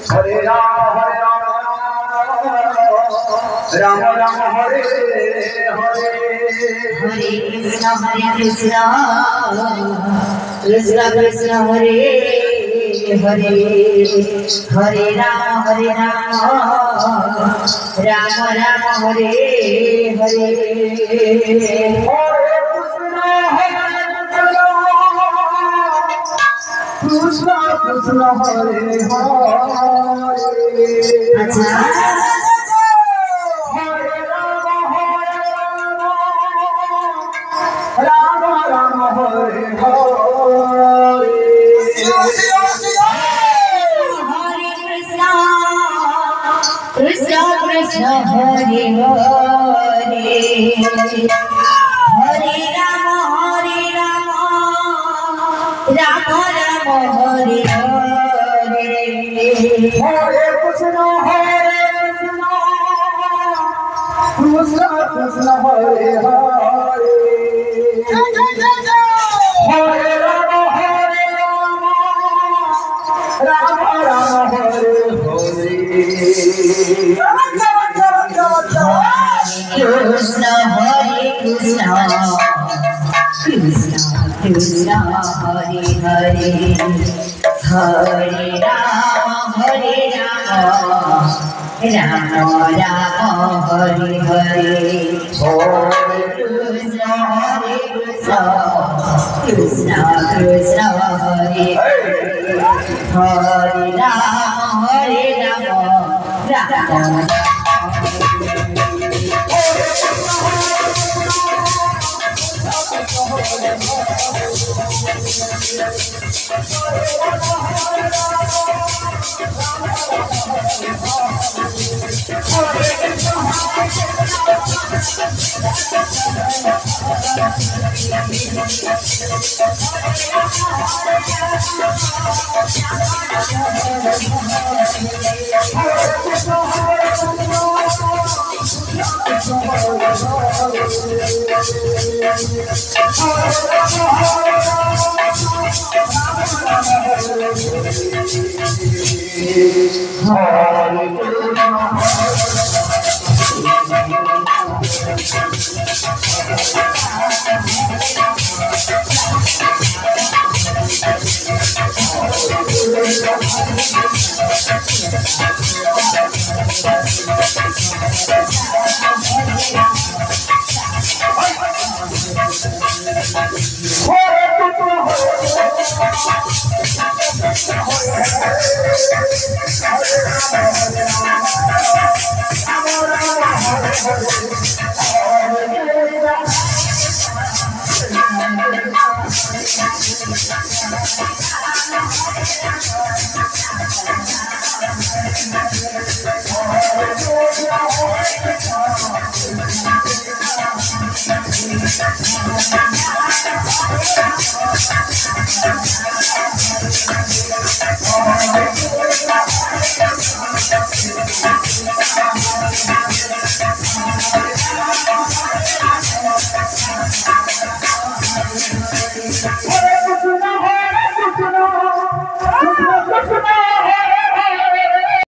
Hare Rama Rama Rama Hare Hare Hare Krishna Krishna Krishna Hare Hare Hare Rama Rama Rama Hare Hare Krishna Krishna Hare Hare Rama Rama Hare Hare Krishna Krishna Hare Hare Hare Rama Rama Rama Hare Hare Hare Krishna Krishna Krishna Hare Hare Hare Rama Rama Rama Hare Hare Krishna Hare Krishna Krishna Krishna Hare Hare Hare Rama Rama Rama Hare Hare Hare Krishna Krishna Krishna Hare Hare Hare Rama Rama